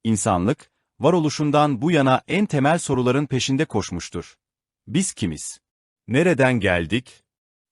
İnsanlık, varoluşundan bu yana en temel soruların peşinde koşmuştur. Biz kimiz? Nereden geldik?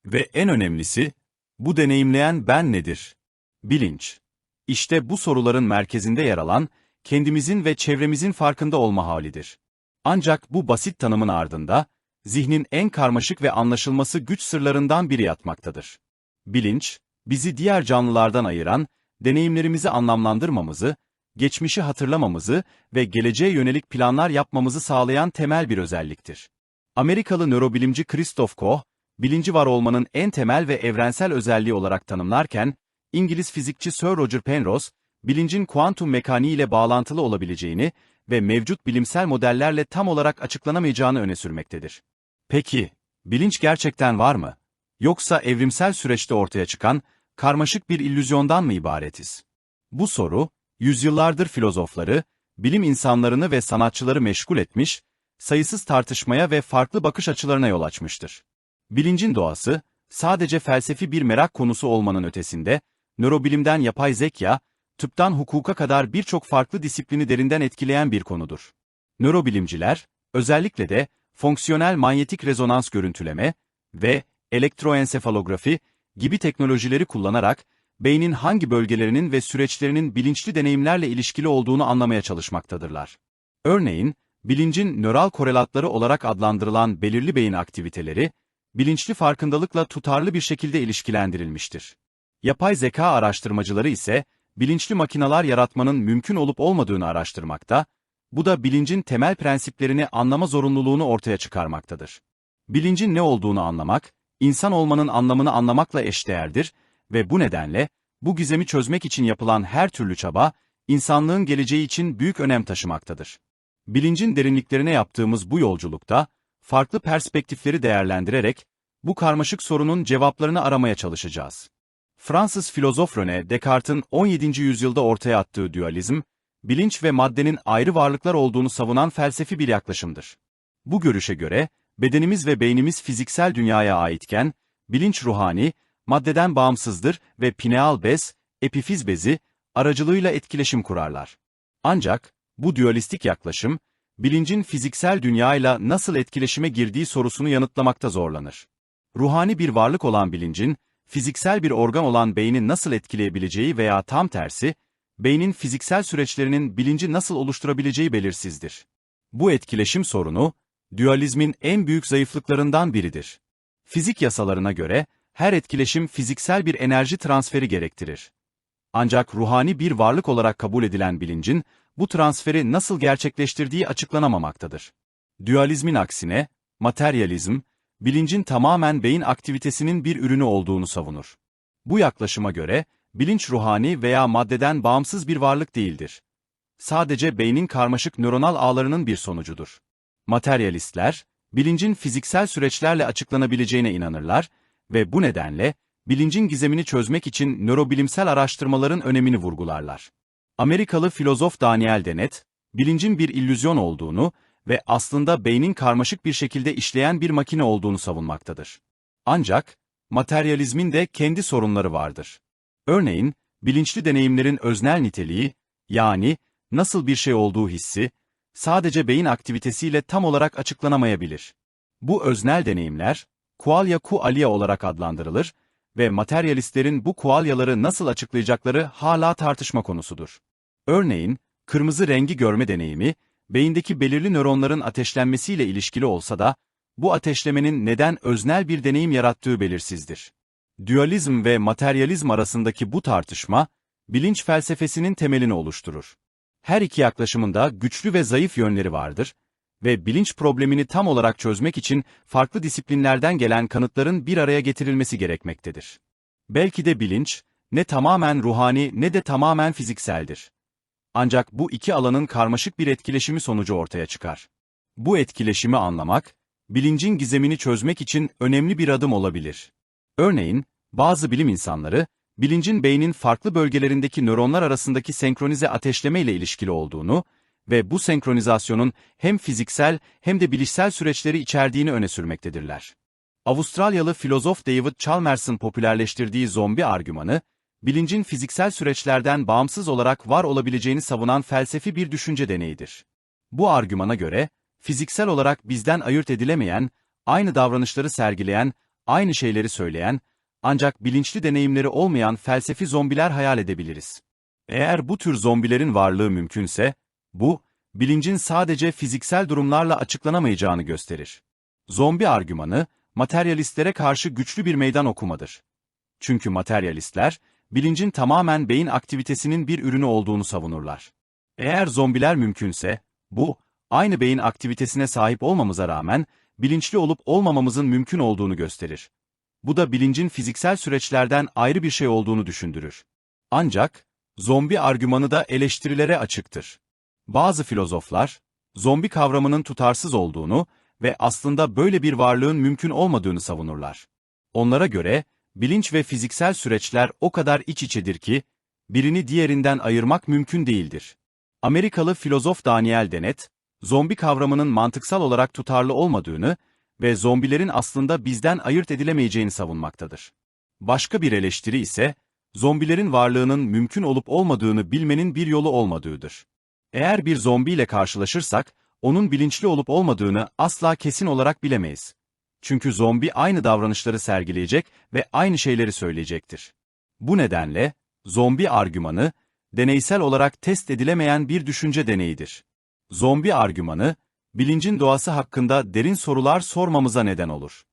Ve en önemlisi, bu deneyimleyen ben nedir? Bilinç. İşte bu soruların merkezinde yer alan, kendimizin ve çevremizin farkında olma halidir. Ancak bu basit tanımın ardında, zihnin en karmaşık ve anlaşılması güç sırlarından biri yatmaktadır. Bilinç, bizi diğer canlılardan ayıran, deneyimlerimizi anlamlandırmamızı, geçmişi hatırlamamızı ve geleceğe yönelik planlar yapmamızı sağlayan temel bir özelliktir. Amerikalı nörobilimci Christoph Koch, bilinci var olmanın en temel ve evrensel özelliği olarak tanımlarken, İngiliz fizikçi Sir Roger Penrose, bilincin kuantum mekaniği ile bağlantılı olabileceğini ve mevcut bilimsel modellerle tam olarak açıklanamayacağını öne sürmektedir. Peki, bilinç gerçekten var mı? Yoksa evrimsel süreçte ortaya çıkan, karmaşık bir illüzyondan mı ibaretiz? Bu soru, yüzyıllardır filozofları, bilim insanlarını ve sanatçıları meşgul etmiş, sayısız tartışmaya ve farklı bakış açılarına yol açmıştır. Bilincin doğası, sadece felsefi bir merak konusu olmanın ötesinde, nörobilimden yapay zeka, tıptan hukuka kadar birçok farklı disiplini derinden etkileyen bir konudur. Nörobilimciler, özellikle de fonksiyonel manyetik rezonans görüntüleme ve elektroensefalografi gibi teknolojileri kullanarak, beynin hangi bölgelerinin ve süreçlerinin bilinçli deneyimlerle ilişkili olduğunu anlamaya çalışmaktadırlar. Örneğin, bilincin nöral korelatları olarak adlandırılan belirli beyin aktiviteleri, bilinçli farkındalıkla tutarlı bir şekilde ilişkilendirilmiştir. Yapay zeka araştırmacıları ise, bilinçli makineler yaratmanın mümkün olup olmadığını araştırmakta, bu da bilincin temel prensiplerini anlama zorunluluğunu ortaya çıkarmaktadır. Bilincin ne olduğunu anlamak, insan olmanın anlamını anlamakla eşdeğerdir ve bu nedenle, bu gizemi çözmek için yapılan her türlü çaba, insanlığın geleceği için büyük önem taşımaktadır. Bilincin derinliklerine yaptığımız bu yolculukta, farklı perspektifleri değerlendirerek, bu karmaşık sorunun cevaplarını aramaya çalışacağız. Fransız filozof René Descartes'in 17. yüzyılda ortaya attığı dualizm, bilinç ve maddenin ayrı varlıklar olduğunu savunan felsefi bir yaklaşımdır. Bu görüşe göre, bedenimiz ve beynimiz fiziksel dünyaya aitken, bilinç ruhani, maddeden bağımsızdır ve pineal bez, epifiz bezi, aracılığıyla etkileşim kurarlar. Ancak, bu dualistik yaklaşım, bilincin fiziksel dünyayla nasıl etkileşime girdiği sorusunu yanıtlamakta zorlanır. Ruhani bir varlık olan bilincin, fiziksel bir organ olan beyni nasıl etkileyebileceği veya tam tersi, beynin fiziksel süreçlerinin bilinci nasıl oluşturabileceği belirsizdir. Bu etkileşim sorunu, dualizmin en büyük zayıflıklarından biridir. Fizik yasalarına göre, her etkileşim fiziksel bir enerji transferi gerektirir. Ancak ruhani bir varlık olarak kabul edilen bilincin, bu transferi nasıl gerçekleştirdiği açıklanamamaktadır. Dualizmin aksine, materyalizm, bilincin tamamen beyin aktivitesinin bir ürünü olduğunu savunur. Bu yaklaşıma göre, bilinç ruhani veya maddeden bağımsız bir varlık değildir. Sadece beynin karmaşık nöronal ağlarının bir sonucudur. Materyalistler, bilincin fiziksel süreçlerle açıklanabileceğine inanırlar ve bu nedenle, bilincin gizemini çözmek için nörobilimsel araştırmaların önemini vurgularlar. Amerikalı filozof Daniel Dennett, bilincin bir illüzyon olduğunu ve aslında beynin karmaşık bir şekilde işleyen bir makine olduğunu savunmaktadır. Ancak, materyalizmin de kendi sorunları vardır. Örneğin, bilinçli deneyimlerin öznel niteliği, yani nasıl bir şey olduğu hissi, sadece beyin aktivitesiyle tam olarak açıklanamayabilir. Bu öznel deneyimler, qualia qualia olarak adlandırılır ve materyalistlerin bu qualiaları nasıl açıklayacakları hala tartışma konusudur. Örneğin, kırmızı rengi görme deneyimi, beyindeki belirli nöronların ateşlenmesiyle ilişkili olsa da, bu ateşlemenin neden öznel bir deneyim yarattığı belirsizdir. Dualizm ve materyalizm arasındaki bu tartışma, bilinç felsefesinin temelini oluşturur. Her iki yaklaşımın da güçlü ve zayıf yönleri vardır ve bilinç problemini tam olarak çözmek için farklı disiplinlerden gelen kanıtların bir araya getirilmesi gerekmektedir. Belki de bilinç, ne tamamen ruhani ne de tamamen fizikseldir. Ancak bu iki alanın karmaşık bir etkileşimi sonucu ortaya çıkar. Bu etkileşimi anlamak, bilincin gizemini çözmek için önemli bir adım olabilir. Örneğin, bazı bilim insanları, bilincin beynin farklı bölgelerindeki nöronlar arasındaki senkronize ateşleme ile ilişkili olduğunu ve bu senkronizasyonun hem fiziksel hem de bilişsel süreçleri içerdiğini öne sürmektedirler. Avustralyalı filozof David Chalmers'ın popülerleştirdiği zombi argümanı, bilincin fiziksel süreçlerden bağımsız olarak var olabileceğini savunan felsefi bir düşünce deneyidir. Bu argümana göre, fiziksel olarak bizden ayırt edilemeyen, aynı davranışları sergileyen, aynı şeyleri söyleyen, ancak bilinçli deneyimleri olmayan felsefi zombiler hayal edebiliriz. Eğer bu tür zombilerin varlığı mümkünse, bu, bilincin sadece fiziksel durumlarla açıklanamayacağını gösterir. Zombi argümanı, materyalistlere karşı güçlü bir meydan okumadır. Çünkü materyalistler, bilincin tamamen beyin aktivitesinin bir ürünü olduğunu savunurlar. Eğer zombiler mümkünse, bu, aynı beyin aktivitesine sahip olmamıza rağmen, bilinçli olup olmamamızın mümkün olduğunu gösterir. Bu da bilincin fiziksel süreçlerden ayrı bir şey olduğunu düşündürür. Ancak, zombi argümanı da eleştirilere açıktır. Bazı filozoflar, zombi kavramının tutarsız olduğunu ve aslında böyle bir varlığın mümkün olmadığını savunurlar. Onlara göre, bilinç ve fiziksel süreçler o kadar iç içedir ki, birini diğerinden ayırmak mümkün değildir. Amerikalı filozof Daniel Dennett, zombi kavramının mantıksal olarak tutarlı olmadığını ve zombilerin aslında bizden ayırt edilemeyeceğini savunmaktadır. Başka bir eleştiri ise, zombilerin varlığının mümkün olup olmadığını bilmenin bir yolu olmadığıdır. Eğer bir zombiyle karşılaşırsak, onun bilinçli olup olmadığını asla kesin olarak bilemeyiz. Çünkü zombi aynı davranışları sergileyecek ve aynı şeyleri söyleyecektir. Bu nedenle, zombi argümanı, deneysel olarak test edilemeyen bir düşünce deneyidir. Zombi argümanı, bilincin doğası hakkında derin sorular sormamıza neden olur.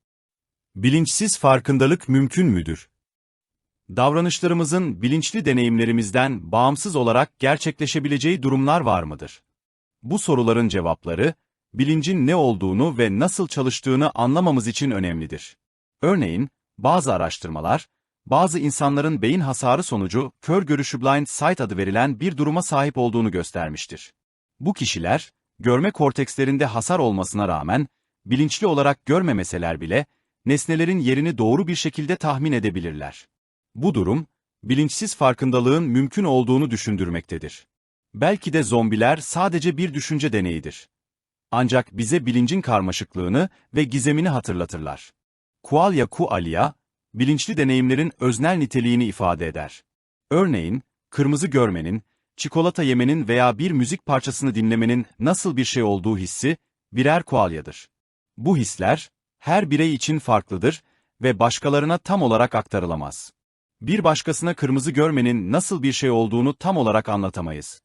Bilinçsiz farkındalık mümkün müdür? Davranışlarımızın bilinçli deneyimlerimizden bağımsız olarak gerçekleşebileceği durumlar var mıdır? Bu soruların cevapları, bilincin ne olduğunu ve nasıl çalıştığını anlamamız için önemlidir. Örneğin, bazı araştırmalar, bazı insanların beyin hasarı sonucu kör görüşü blind sight adı verilen bir duruma sahip olduğunu göstermiştir. Bu kişiler, görme kortekslerinde hasar olmasına rağmen, bilinçli olarak görmemeseler bile, nesnelerin yerini doğru bir şekilde tahmin edebilirler. Bu durum, bilinçsiz farkındalığın mümkün olduğunu düşündürmektedir. Belki de zombiler sadece bir düşünce deneyidir. Ancak bize bilincin karmaşıklığını ve gizemini hatırlatırlar. Qualia, bilinçli deneyimlerin öznel niteliğini ifade eder. Örneğin, kırmızı görmenin, çikolata yemenin veya bir müzik parçasını dinlemenin nasıl bir şey olduğu hissi, birer qualia'dır. Bu hisler, her birey için farklıdır ve başkalarına tam olarak aktarılamaz. Bir başkasına kırmızı görmenin nasıl bir şey olduğunu tam olarak anlatamayız.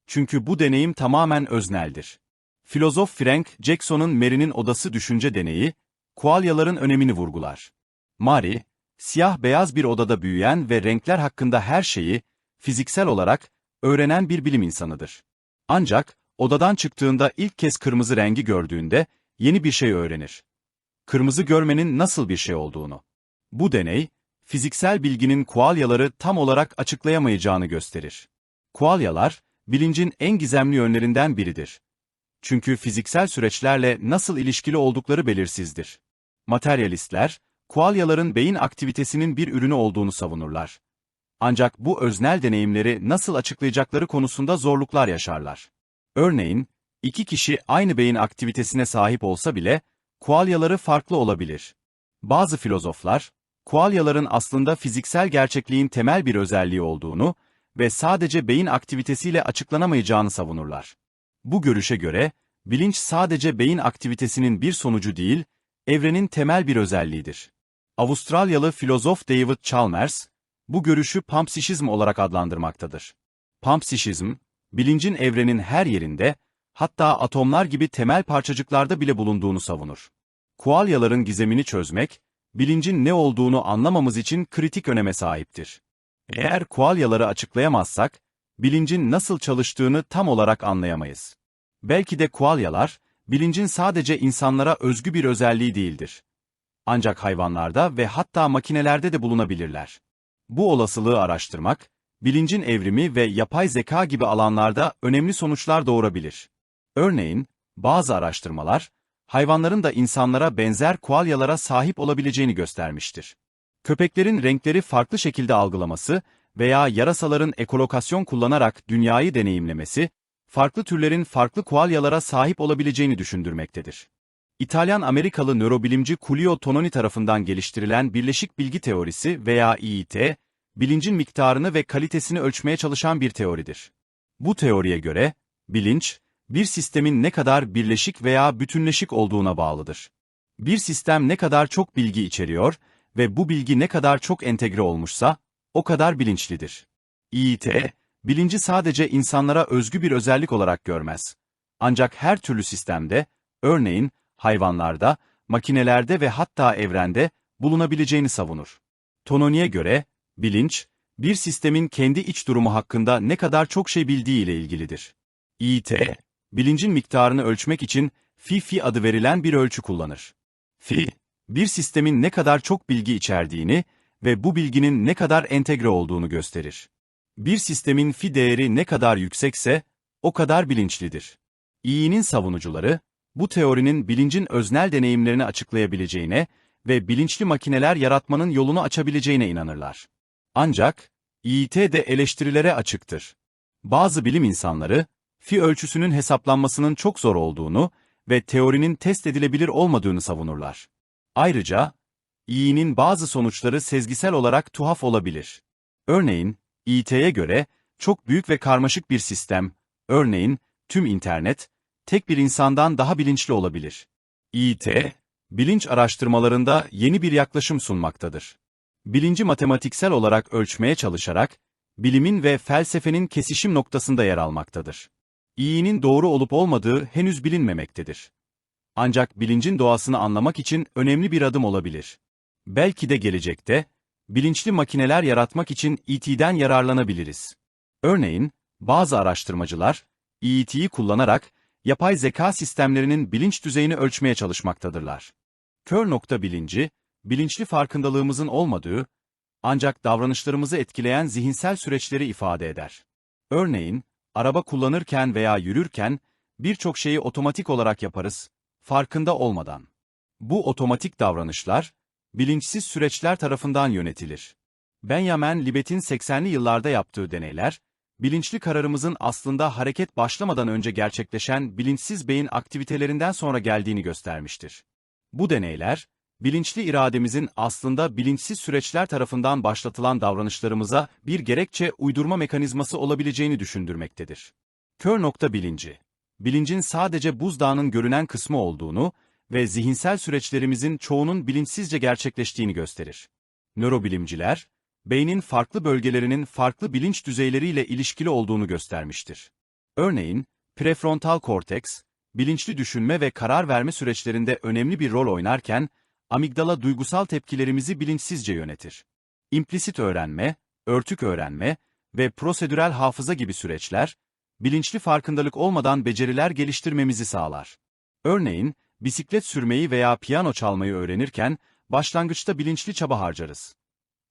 Çünkü bu deneyim tamamen özneldir. Filozof Frank Jackson'ın Mary'nin odası düşünce deneyi, qualia'ların önemini vurgular. Mary, siyah-beyaz bir odada büyüyen ve renkler hakkında her şeyi, fiziksel olarak, öğrenen bir bilim insanıdır. Ancak, odadan çıktığında ilk kez kırmızı rengi gördüğünde, yeni bir şey öğrenir. Kırmızı görmenin nasıl bir şey olduğunu. Bu deney, fiziksel bilginin qualia'ları tam olarak açıklayamayacağını gösterir. Qualia'lar, bilincin en gizemli yönlerinden biridir. Çünkü fiziksel süreçlerle nasıl ilişkili oldukları belirsizdir. Materyalistler, qualia'ların beyin aktivitesinin bir ürünü olduğunu savunurlar. Ancak bu öznel deneyimleri nasıl açıklayacakları konusunda zorluklar yaşarlar. Örneğin, iki kişi aynı beyin aktivitesine sahip olsa bile, qualia'ları farklı olabilir. Bazı filozoflar, qualia'ların aslında fiziksel gerçekliğin temel bir özelliği olduğunu ve sadece beyin aktivitesiyle açıklanamayacağını savunurlar. Bu görüşe göre, bilinç sadece beyin aktivitesinin bir sonucu değil, evrenin temel bir özelliğidir. Avustralyalı filozof David Chalmers, bu görüşü panpsişizm olarak adlandırmaktadır. Panpsişizm, bilincin evrenin her yerinde, hatta atomlar gibi temel parçacıklarda bile bulunduğunu savunur. Qualia'ların gizemini çözmek, bilincin ne olduğunu anlamamız için kritik öneme sahiptir. Eğer qualia'ları açıklayamazsak, bilincin nasıl çalıştığını tam olarak anlayamayız. Belki de qualia'lar, bilincin sadece insanlara özgü bir özelliği değildir. Ancak hayvanlarda ve hatta makinelerde de bulunabilirler. Bu olasılığı araştırmak, bilincin evrimi ve yapay zeka gibi alanlarda önemli sonuçlar doğurabilir. Örneğin, bazı araştırmalar, hayvanların da insanlara benzer qualia'lara sahip olabileceğini göstermiştir. Köpeklerin renkleri farklı şekilde algılaması veya yarasaların ekolokasyon kullanarak dünyayı deneyimlemesi, farklı türlerin farklı qualia'lara sahip olabileceğini düşündürmektedir. İtalyan-Amerikalı nörobilimci Giulio Tononi tarafından geliştirilen birleşik bilgi teorisi veya İİT, bilincin miktarını ve kalitesini ölçmeye çalışan bir teoridir. Bu teoriye göre, bilinç, bir sistemin ne kadar birleşik veya bütünleşik olduğuna bağlıdır. Bir sistem ne kadar çok bilgi içeriyor ve bu bilgi ne kadar çok entegre olmuşsa, o kadar bilinçlidir. İİT, bilinci sadece insanlara özgü bir özellik olarak görmez. Ancak her türlü sistemde, örneğin hayvanlarda, makinelerde ve hatta evrende bulunabileceğini savunur. Tononi'ye göre, bilinç, bir sistemin kendi iç durumu hakkında ne kadar çok şey bildiği ile ilgilidir. İİT, bilincin miktarını ölçmek için Fi adı verilen bir ölçü kullanır. Fi, bir sistemin ne kadar çok bilgi içerdiğini ve bu bilginin ne kadar entegre olduğunu gösterir. Bir sistemin Fi değeri ne kadar yüksekse, o kadar bilinçlidir. İİ'nin savunucuları, bu teorinin bilincin öznel deneyimlerini açıklayabileceğine ve bilinçli makineler yaratmanın yolunu açabileceğine inanırlar. Ancak, İİT de eleştirilere açıktır. Bazı bilim insanları, Fi ölçüsünün hesaplanmasının çok zor olduğunu ve teorinin test edilebilir olmadığını savunurlar. Ayrıca, İİ'nin bazı sonuçları sezgisel olarak tuhaf olabilir. Örneğin, İİT'ye göre, çok büyük ve karmaşık bir sistem, örneğin, tüm internet, tek bir insandan daha bilinçli olabilir. İİT, bilinç araştırmalarında yeni bir yaklaşım sunmaktadır. Bilinci matematiksel olarak ölçmeye çalışarak, bilimin ve felsefenin kesişim noktasında yer almaktadır. İİ'nin doğru olup olmadığı henüz bilinmemektedir. Ancak bilincin doğasını anlamak için önemli bir adım olabilir. Belki de gelecekte, bilinçli makineler yaratmak için İİT'den yararlanabiliriz. Örneğin, bazı araştırmacılar, İİT'yi kullanarak, yapay zeka sistemlerinin bilinç düzeyini ölçmeye çalışmaktadırlar. Kör nokta bilinci, bilinçli farkındalığımızın olmadığı, ancak davranışlarımızı etkileyen zihinsel süreçleri ifade eder. Örneğin, araba kullanırken veya yürürken, birçok şeyi otomatik olarak yaparız, farkında olmadan. Bu otomatik davranışlar, bilinçsiz süreçler tarafından yönetilir. Benjamin Libet'in 80'li yıllarda yaptığı deneyler, bilinçli kararımızın aslında hareket başlamadan önce gerçekleşen bilinçsiz beyin aktivitelerinden sonra geldiğini göstermiştir. Bu deneyler, bilinçli irademizin aslında bilinçsiz süreçler tarafından başlatılan davranışlarımıza bir gerekçe uydurma mekanizması olabileceğini düşündürmektedir. Kör nokta bilinci, bilincin sadece buzdağının görünen kısmı olduğunu ve zihinsel süreçlerimizin çoğunun bilinçsizce gerçekleştiğini gösterir. Nörobilimciler, beynin farklı bölgelerinin farklı bilinç düzeyleriyle ilişkili olduğunu göstermiştir. Örneğin, prefrontal korteks, bilinçli düşünme ve karar verme süreçlerinde önemli bir rol oynarken, amigdala duygusal tepkilerimizi bilinçsizce yönetir. İmplisit öğrenme, örtük öğrenme ve prosedürel hafıza gibi süreçler, bilinçli farkındalık olmadan beceriler geliştirmemizi sağlar. Örneğin, bisiklet sürmeyi veya piyano çalmayı öğrenirken, başlangıçta bilinçli çaba harcarız.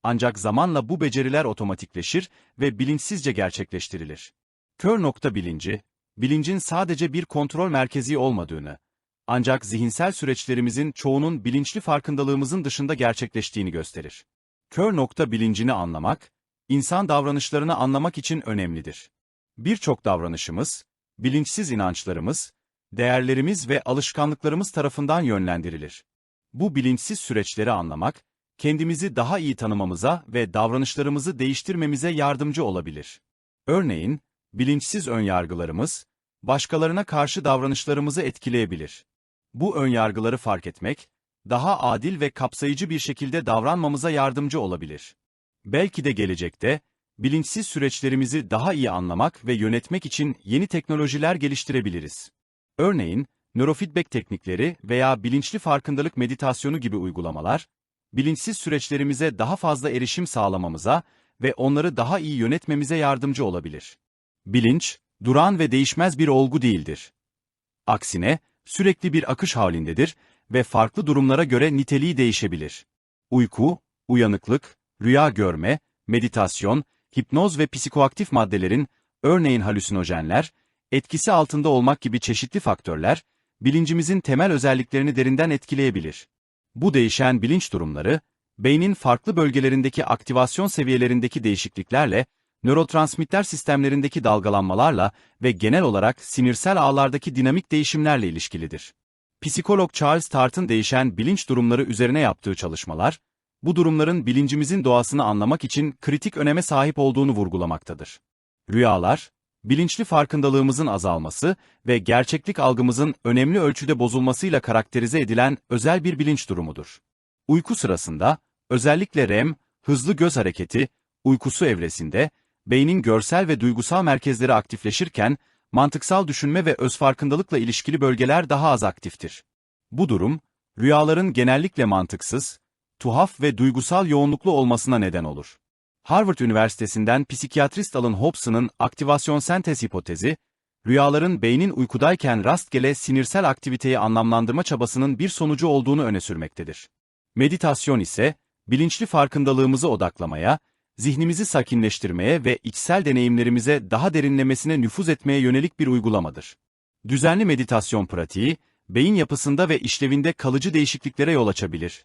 Ancak zamanla bu beceriler otomatikleşir ve bilinçsizce gerçekleştirilir. Kör nokta bilinci, bilincin sadece bir kontrol merkezi olmadığını, ancak zihinsel süreçlerimizin çoğunun bilinçli farkındalığımızın dışında gerçekleştiğini gösterir. Kör nokta bilincini anlamak, insan davranışlarını anlamak için önemlidir. Birçok davranışımız, bilinçsiz inançlarımız, değerlerimiz ve alışkanlıklarımız tarafından yönlendirilir. Bu bilinçsiz süreçleri anlamak, kendimizi daha iyi tanımamıza ve davranışlarımızı değiştirmemize yardımcı olabilir. Örneğin, bilinçsiz önyargılarımız, başkalarına karşı davranışlarımızı etkileyebilir. Bu önyargıları fark etmek, daha adil ve kapsayıcı bir şekilde davranmamıza yardımcı olabilir. Belki de gelecekte, bilinçsiz süreçlerimizi daha iyi anlamak ve yönetmek için yeni teknolojiler geliştirebiliriz. Örneğin, nörofeedback teknikleri veya bilinçli farkındalık meditasyonu gibi uygulamalar, bilinçsiz süreçlerimize daha fazla erişim sağlamamıza ve onları daha iyi yönetmemize yardımcı olabilir. Bilinç, duran ve değişmez bir olgu değildir. Aksine, sürekli bir akış halindedir ve farklı durumlara göre niteliği değişebilir. Uyku, uyanıklık, rüya görme, meditasyon, hipnoz ve psikoaktif maddelerin, örneğin halüsinojenler, etkisi altında olmak gibi çeşitli faktörler, bilincimizin temel özelliklerini derinden etkileyebilir. Bu değişen bilinç durumları, beynin farklı bölgelerindeki aktivasyon seviyelerindeki değişikliklerle, nörotransmitter sistemlerindeki dalgalanmalarla ve genel olarak sinirsel ağlardaki dinamik değişimlerle ilişkilidir. Psikolog Charles Tart'ın değişen bilinç durumları üzerine yaptığı çalışmalar, bu durumların bilincimizin doğasını anlamak için kritik öneme sahip olduğunu vurgulamaktadır. Rüyalar, bilinçli farkındalığımızın azalması ve gerçeklik algımızın önemli ölçüde bozulmasıyla karakterize edilen özel bir bilinç durumudur. Uyku sırasında, özellikle REM, hızlı göz hareketi, uykusu evresinde, beynin görsel ve duygusal merkezleri aktifleşirken, mantıksal düşünme ve özfarkındalıkla ilişkili bölgeler daha az aktiftir. Bu durum, rüyaların genellikle mantıksız, tuhaf ve duygusal yoğunluklu olmasına neden olur. Harvard Üniversitesi'nden psikiyatrist Alan Hobson'ın aktivasyon sentez hipotezi, rüyaların beynin uykudayken rastgele sinirsel aktiviteyi anlamlandırma çabasının bir sonucu olduğunu öne sürmektedir. Meditasyon ise, bilinçli farkındalığımızı odaklamaya, zihnimizi sakinleştirmeye ve içsel deneyimlerimize daha derinlemesine nüfuz etmeye yönelik bir uygulamadır. Düzenli meditasyon pratiği, beyin yapısında ve işlevinde kalıcı değişikliklere yol açabilir.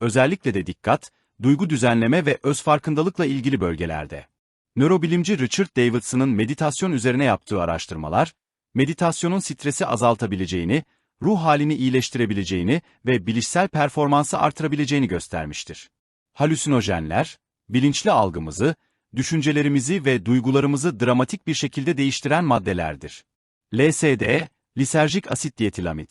Özellikle de dikkat, duygu düzenleme ve özfarkındalıkla ilgili bölgelerde. Nörobilimci Richard Davidson'ın meditasyon üzerine yaptığı araştırmalar, meditasyonun stresi azaltabileceğini, ruh halini iyileştirebileceğini ve bilişsel performansı artırabileceğini göstermiştir. Halüsinojenler, bilinçli algımızı, düşüncelerimizi ve duygularımızı dramatik bir şekilde değiştiren maddelerdir. LSD, liserjik asit dietilamid,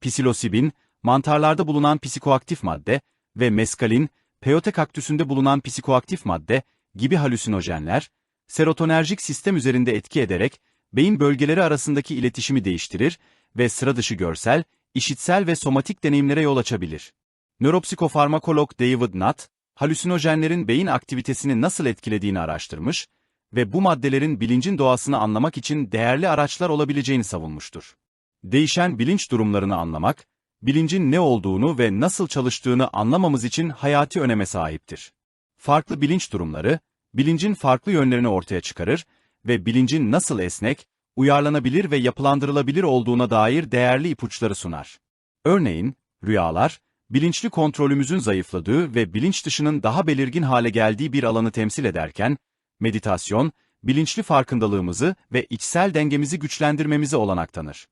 psilosibin, mantarlarda bulunan psikoaktif madde ve meskalin, peyote kaktüsünde bulunan psikoaktif madde gibi halüsinojenler, serotonerjik sistem üzerinde etki ederek beyin bölgeleri arasındaki iletişimi değiştirir ve sıradışı görsel, işitsel ve somatik deneyimlere yol açabilir. Nöropsikofarmakolog David Nutt, halüsinojenlerin beyin aktivitesini nasıl etkilediğini araştırmış ve bu maddelerin bilincin doğasını anlamak için değerli araçlar olabileceğini savunmuştur. Değişen bilinç durumlarını anlamak, bilincin ne olduğunu ve nasıl çalıştığını anlamamız için hayati öneme sahiptir. Farklı bilinç durumları, bilincin farklı yönlerini ortaya çıkarır ve bilincin nasıl esnek, uyarlanabilir ve yapılandırılabilir olduğuna dair değerli ipuçları sunar. Örneğin, rüyalar, bilinçli kontrolümüzün zayıfladığı ve bilinç dışının daha belirgin hale geldiği bir alanı temsil ederken, meditasyon, bilinçli farkındalığımızı ve içsel dengemizi güçlendirmemize olanak tanır.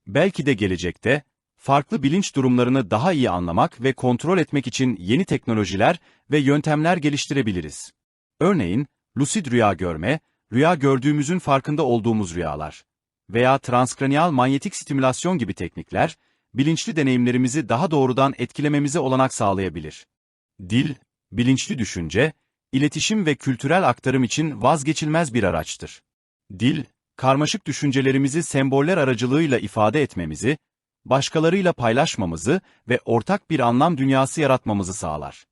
Belki de gelecekte, farklı bilinç durumlarını daha iyi anlamak ve kontrol etmek için yeni teknolojiler ve yöntemler geliştirebiliriz. Örneğin, lucid rüya görme, rüya gördüğümüzün farkında olduğumuz rüyalar veya transkranial manyetik stimülasyon gibi teknikler, bilinçli deneyimlerimizi daha doğrudan etkilememize olanak sağlayabilir. Dil, bilinçli düşünce, iletişim ve kültürel aktarım için vazgeçilmez bir araçtır. Dil, karmaşık düşüncelerimizi semboller aracılığıyla ifade etmemizi, başkalarıyla paylaşmamızı ve ortak bir anlam dünyası yaratmamızı sağlar.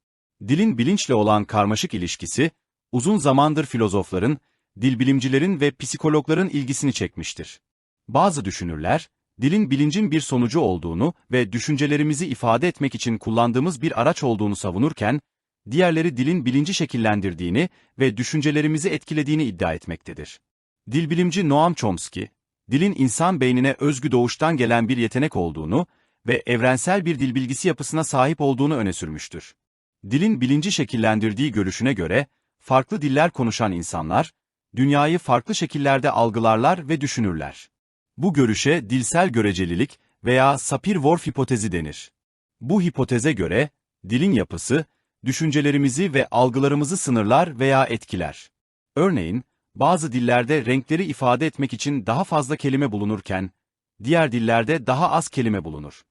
Dilin bilinçle olan karmaşık ilişkisi, uzun zamandır filozofların, dilbilimcilerin ve psikologların ilgisini çekmiştir. Bazı düşünürler, dilin bilincin bir sonucu olduğunu ve düşüncelerimizi ifade etmek için kullandığımız bir araç olduğunu savunurken, diğerleri dilin bilinci şekillendirdiğini ve düşüncelerimizi etkilediğini iddia etmektedir. Dilbilimci Noam Chomsky, dilin insan beynine özgü doğuştan gelen bir yetenek olduğunu ve evrensel bir dil bilgisi yapısına sahip olduğunu öne sürmüştür. Dilin bilinci şekillendirdiği görüşüne göre, farklı diller konuşan insanlar, dünyayı farklı şekillerde algılarlar ve düşünürler. Bu görüşe dilsel görecelilik veya Sapir-Whorf hipotezi denir. Bu hipoteze göre, dilin yapısı, düşüncelerimizi ve algılarımızı sınırlar veya etkiler. Örneğin, bazı dillerde renkleri ifade etmek için daha fazla kelime bulunurken, diğer dillerde daha az kelime bulunur.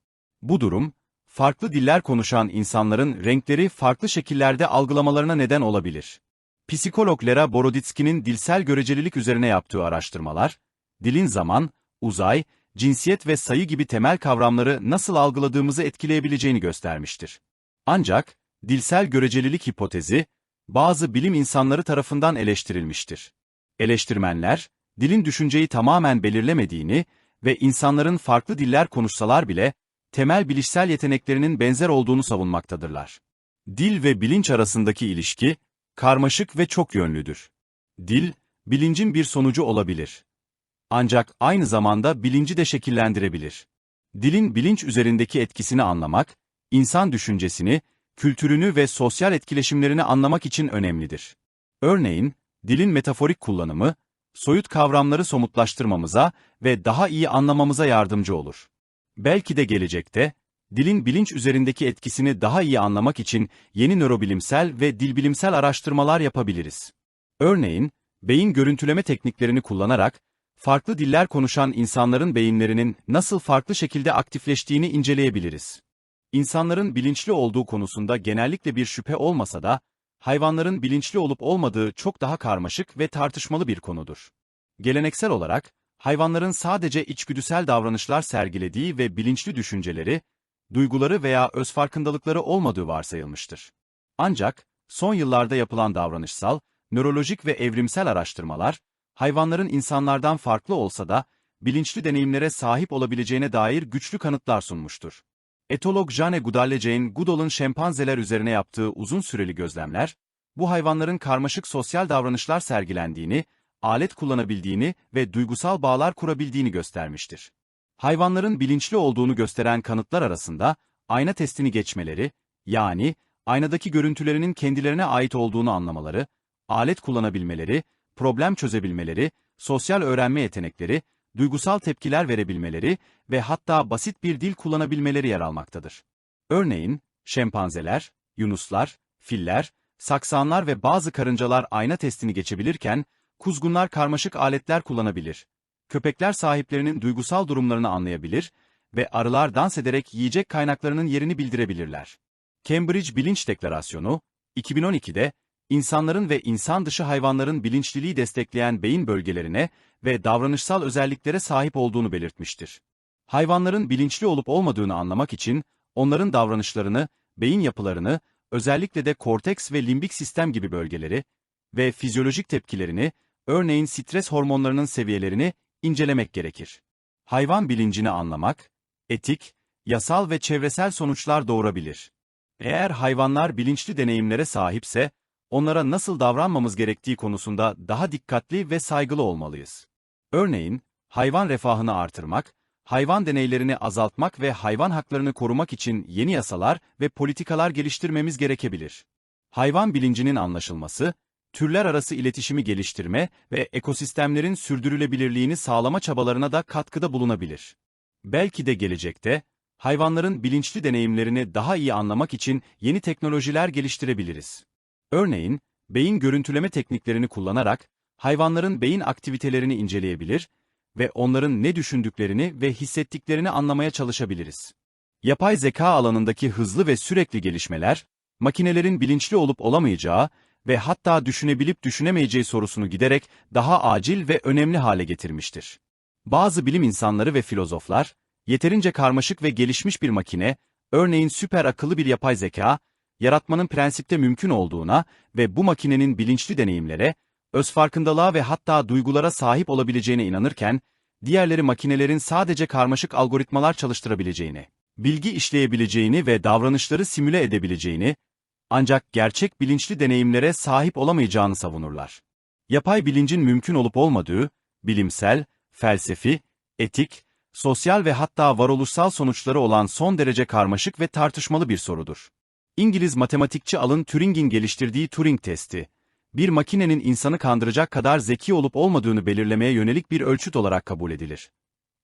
Bu durum, farklı diller konuşan insanların renkleri farklı şekillerde algılamalarına neden olabilir. Psikolog Lera Boroditsky'nin dilsel görecelilik üzerine yaptığı araştırmalar, dilin zaman, uzay, cinsiyet ve sayı gibi temel kavramları nasıl algıladığımızı etkileyebileceğini göstermiştir. Ancak, dilsel görecelilik hipotezi, bazı bilim insanları tarafından eleştirilmiştir. Eleştirmenler, dilin düşünceyi tamamen belirlemediğini ve insanların farklı diller konuşsalar bile, temel bilişsel yeteneklerinin benzer olduğunu savunmaktadırlar. Dil ve bilinç arasındaki ilişki, karmaşık ve çok yönlüdür. Dil, bilincin bir sonucu olabilir. Ancak aynı zamanda bilinci de şekillendirebilir. Dilin bilinç üzerindeki etkisini anlamak, insan düşüncesini, kültürünü ve sosyal etkileşimlerini anlamak için önemlidir. Örneğin, dilin metaforik kullanımı, soyut kavramları somutlaştırmamıza ve daha iyi anlamamıza yardımcı olur. Belki de gelecekte, Dilin bilinç üzerindeki etkisini daha iyi anlamak için yeni nörobilimsel ve dilbilimsel araştırmalar yapabiliriz. Örneğin, beyin görüntüleme tekniklerini kullanarak, farklı diller konuşan insanların beyinlerinin nasıl farklı şekilde aktifleştiğini inceleyebiliriz. İnsanların bilinçli olduğu konusunda genellikle bir şüphe olmasa da, hayvanların bilinçli olup olmadığı çok daha karmaşık ve tartışmalı bir konudur. Geleneksel olarak, hayvanların sadece içgüdüsel davranışlar sergilediği ve bilinçli düşünceleri, duyguları veya özfarkındalıkları olmadığı varsayılmıştır. Ancak, son yıllarda yapılan davranışsal, nörolojik ve evrimsel araştırmalar, hayvanların insanlardan farklı olsa da, bilinçli deneyimlere sahip olabileceğine dair güçlü kanıtlar sunmuştur. Etolog Jane Goodall-Jane şempanzeler üzerine yaptığı uzun süreli gözlemler, bu hayvanların karmaşık sosyal davranışlar sergilendiğini, alet kullanabildiğini ve duygusal bağlar kurabildiğini göstermiştir. Hayvanların bilinçli olduğunu gösteren kanıtlar arasında, ayna testini geçmeleri, yani aynadaki görüntülerinin kendilerine ait olduğunu anlamaları, alet kullanabilmeleri, problem çözebilmeleri, sosyal öğrenme yetenekleri, duygusal tepkiler verebilmeleri ve hatta basit bir dil kullanabilmeleri yer almaktadır. Örneğin, şempanzeler, yunuslar, filler, saksanlar ve bazı karıncalar ayna testini geçebilirken, kuzgunlar karmaşık aletler kullanabilir. Köpekler sahiplerinin duygusal durumlarını anlayabilir ve arılar dans ederek yiyecek kaynaklarının yerini bildirebilirler. Cambridge Bilinç Deklarasyonu, 2012'de, insanların ve insan dışı hayvanların bilinçliliği destekleyen beyin bölgelerine ve davranışsal özelliklere sahip olduğunu belirtmiştir. Hayvanların bilinçli olup olmadığını anlamak için, onların davranışlarını, beyin yapılarını, özellikle de korteks ve limbik sistem gibi bölgeleri ve fizyolojik tepkilerini, örneğin stres hormonlarının seviyelerini incelemek gerekir. Hayvan bilincini anlamak, etik, yasal ve çevresel sonuçlar doğurabilir. Eğer hayvanlar bilinçli deneyimlere sahipse, onlara nasıl davranmamız gerektiği konusunda daha dikkatli ve saygılı olmalıyız. Örneğin, hayvan refahını artırmak, hayvan deneylerini azaltmak ve hayvan haklarını korumak için yeni yasalar ve politikalar geliştirmemiz gerekebilir. Hayvan bilincinin anlaşılması, türler arası iletişimi geliştirme ve ekosistemlerin sürdürülebilirliğini sağlama çabalarına da katkıda bulunabilir. Belki de gelecekte, hayvanların bilinçli deneyimlerini daha iyi anlamak için yeni teknolojiler geliştirebiliriz. Örneğin, beyin görüntüleme tekniklerini kullanarak, hayvanların beyin aktivitelerini inceleyebilir ve onların ne düşündüklerini ve hissettiklerini anlamaya çalışabiliriz. Yapay zeka alanındaki hızlı ve sürekli gelişmeler, makinelerin bilinçli olup olamayacağı ve hatta düşünebilip düşünemeyeceği sorusunu giderek daha acil ve önemli hale getirmiştir. Bazı bilim insanları ve filozoflar, yeterince karmaşık ve gelişmiş bir makine, örneğin süper akıllı bir yapay zeka, yaratmanın prensipte mümkün olduğuna ve bu makinenin bilinçli deneyimlere, özfarkındalığa ve hatta duygulara sahip olabileceğine inanırken, diğerleri makinelerin sadece karmaşık algoritmalar çalıştırabileceğini, bilgi işleyebileceğini ve davranışları simüle edebileceğini, ancak gerçek bilinçli deneyimlere sahip olamayacağını savunurlar. Yapay bilincin mümkün olup olmadığı, bilimsel, felsefi, etik, sosyal ve hatta varoluşsal sonuçları olan son derece karmaşık ve tartışmalı bir sorudur. İngiliz matematikçi Alan Turing'in geliştirdiği Turing testi, bir makinenin insanı kandıracak kadar zeki olup olmadığını belirlemeye yönelik bir ölçüt olarak kabul edilir.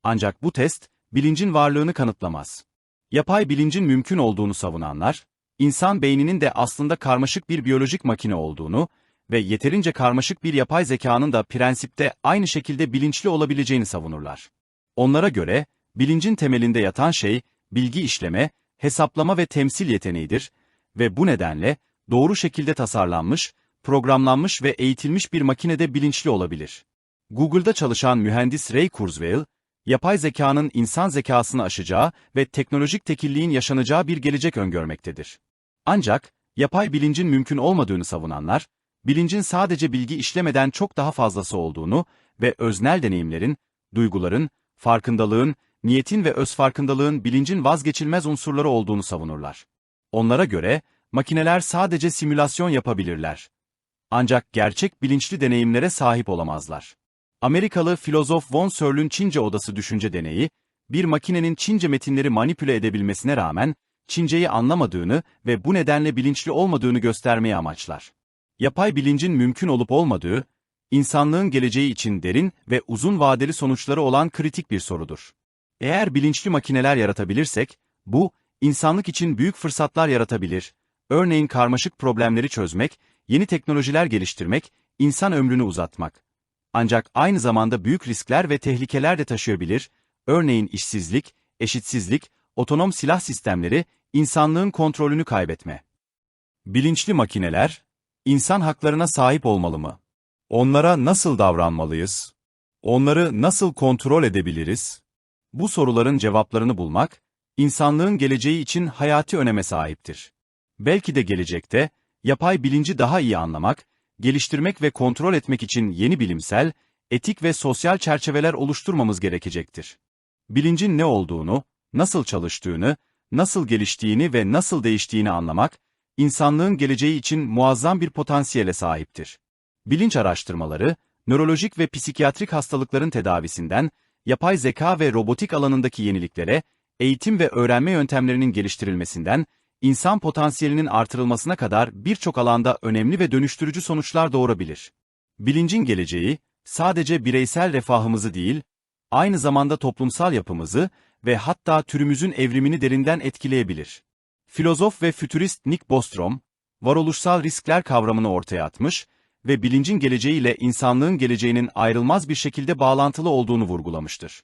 Ancak bu test, bilincin varlığını kanıtlamaz. Yapay bilincin mümkün olduğunu savunanlar, insan beyninin de aslında karmaşık bir biyolojik makine olduğunu ve yeterince karmaşık bir yapay zekanın da prensipte aynı şekilde bilinçli olabileceğini savunurlar. Onlara göre, bilincin temelinde yatan şey, bilgi işleme, hesaplama ve temsil yeteneğidir ve bu nedenle, doğru şekilde tasarlanmış, programlanmış ve eğitilmiş bir makinede bilinçli olabilir. Google'da çalışan mühendis Ray Kurzweil, yapay zekanın insan zekasını aşacağı ve teknolojik tekilliğin yaşanacağı bir gelecek öngörmektedir. Ancak, yapay bilincin mümkün olmadığını savunanlar, bilincin sadece bilgi işlemeden çok daha fazlası olduğunu ve öznel deneyimlerin, duyguların, farkındalığın, niyetin ve özfarkındalığın bilincin vazgeçilmez unsurları olduğunu savunurlar. Onlara göre, makineler sadece simülasyon yapabilirler. Ancak gerçek bilinçli deneyimlere sahip olamazlar. Amerikalı filozof Von Searle'ün Çince odası düşünce deneyi, bir makinenin Çince metinleri manipüle edebilmesine rağmen, Çinceyi anlamadığını ve bu nedenle bilinçli olmadığını göstermeyi amaçlar. Yapay bilincin mümkün olup olmadığı, insanlığın geleceği için derin ve uzun vadeli sonuçları olan kritik bir sorudur. Eğer bilinçli makineler yaratabilirsek, bu, insanlık için büyük fırsatlar yaratabilir. Örneğin karmaşık problemleri çözmek, yeni teknolojiler geliştirmek, insan ömrünü uzatmak. Ancak aynı zamanda büyük riskler ve tehlikeler de taşıyabilir. Örneğin işsizlik, eşitsizlik, otonom silah sistemleri, insanlığın kontrolünü kaybetme. Bilinçli makineler, insan haklarına sahip olmalı mı? Onlara nasıl davranmalıyız? Onları nasıl kontrol edebiliriz? Bu soruların cevaplarını bulmak, insanlığın geleceği için hayati öneme sahiptir. Belki de gelecekte, yapay bilinci daha iyi anlamak, geliştirmek ve kontrol etmek için yeni bilimsel, etik ve sosyal çerçeveler oluşturmamız gerekecektir. Bilincin ne olduğunu, nasıl çalıştığını, nasıl geliştiğini ve nasıl değiştiğini anlamak, insanlığın geleceği için muazzam bir potansiyele sahiptir. Bilinç araştırmaları, nörolojik ve psikiyatrik hastalıkların tedavisinden, yapay zeka ve robotik alanındaki yeniliklere, eğitim ve öğrenme yöntemlerinin geliştirilmesinden, insan potansiyelinin artırılmasına kadar birçok alanda önemli ve dönüştürücü sonuçlar doğurabilir. Bilincin geleceği, sadece bireysel refahımızı değil, aynı zamanda toplumsal yapımızı ve hatta türümüzün evrimini derinden etkileyebilir. Filozof ve fütürist Nick Bostrom, varoluşsal riskler kavramını ortaya atmış ve bilincin geleceğiyle insanlığın geleceğinin ayrılmaz bir şekilde bağlantılı olduğunu vurgulamıştır.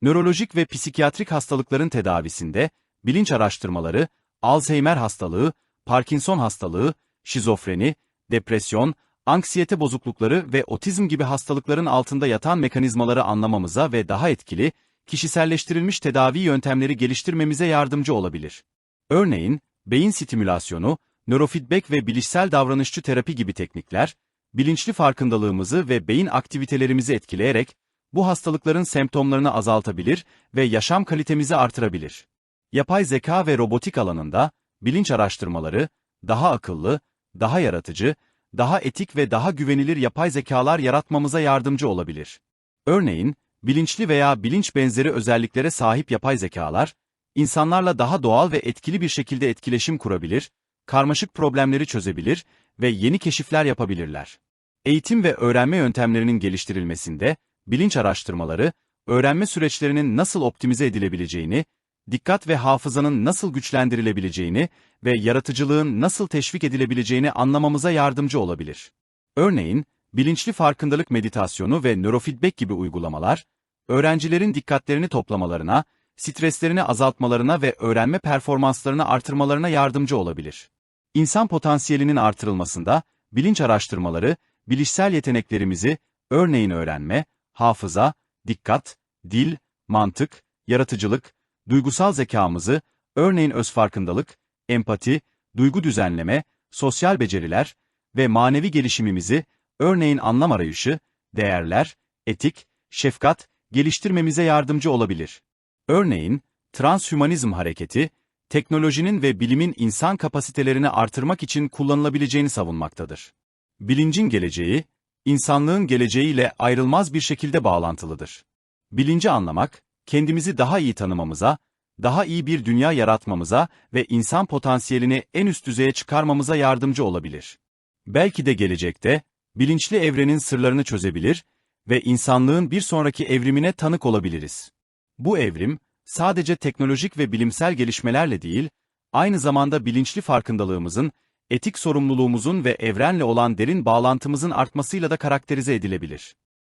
Nörolojik ve psikiyatrik hastalıkların tedavisinde, bilinç araştırmaları, Alzheimer hastalığı, Parkinson hastalığı, şizofreni, depresyon, anksiyete bozuklukları ve otizm gibi hastalıkların altında yatan mekanizmaları anlamamıza ve daha etkili, kişiselleştirilmiş tedavi yöntemleri geliştirmemize yardımcı olabilir. Örneğin, beyin stimülasyonu, nörofeedback ve bilişsel davranışçı terapi gibi teknikler, bilinçli farkındalığımızı ve beyin aktivitelerimizi etkileyerek, bu hastalıkların semptomlarını azaltabilir ve yaşam kalitemizi artırabilir. Yapay zeka ve robotik alanında, bilinç araştırmaları, daha akıllı, daha yaratıcı, daha etik ve daha güvenilir yapay zekalar yaratmamıza yardımcı olabilir. Örneğin, bilinçli veya bilinç benzeri özelliklere sahip yapay zekalar, insanlarla daha doğal ve etkili bir şekilde etkileşim kurabilir, karmaşık problemleri çözebilir ve yeni keşifler yapabilirler. Eğitim ve öğrenme yöntemlerinin geliştirilmesinde, bilinç araştırmaları, öğrenme süreçlerinin nasıl optimize edilebileceğini, dikkat ve hafızanın nasıl güçlendirilebileceğini ve yaratıcılığın nasıl teşvik edilebileceğini anlamamıza yardımcı olabilir. Örneğin, bilinçli farkındalık meditasyonu ve nörofeedback gibi uygulamalar, öğrencilerin dikkatlerini toplamalarına, streslerini azaltmalarına ve öğrenme performanslarını artırmalarına yardımcı olabilir. İnsan potansiyelinin artırılmasında, bilinç araştırmaları, bilişsel yeteneklerimizi, örneğin öğrenme, hafıza, dikkat, dil, mantık, yaratıcılık, duygusal zekamızı, örneğin özfarkındalık, empati, duygu düzenleme, sosyal beceriler ve manevi gelişimimizi, örneğin anlam arayışı, değerler, etik, şefkat, geliştirmemize yardımcı olabilir. Örneğin, transhümanizm hareketi, teknolojinin ve bilimin insan kapasitelerini artırmak için kullanılabileceğini savunmaktadır. Bilincin geleceği, insanlığın geleceğiyle ayrılmaz bir şekilde bağlantılıdır. Bilinci anlamak, kendimizi daha iyi tanımamıza, daha iyi bir dünya yaratmamıza ve insan potansiyelini en üst düzeye çıkarmamıza yardımcı olabilir. Belki de gelecekte, bilinçli evrenin sırlarını çözebilir ve insanlığın bir sonraki evrimine tanık olabiliriz. Bu evrim, sadece teknolojik ve bilimsel gelişmelerle değil, aynı zamanda bilinçli farkındalığımızın, etik sorumluluğumuzun ve evrenle olan derin bağlantımızın artmasıyla da karakterize edilebilir.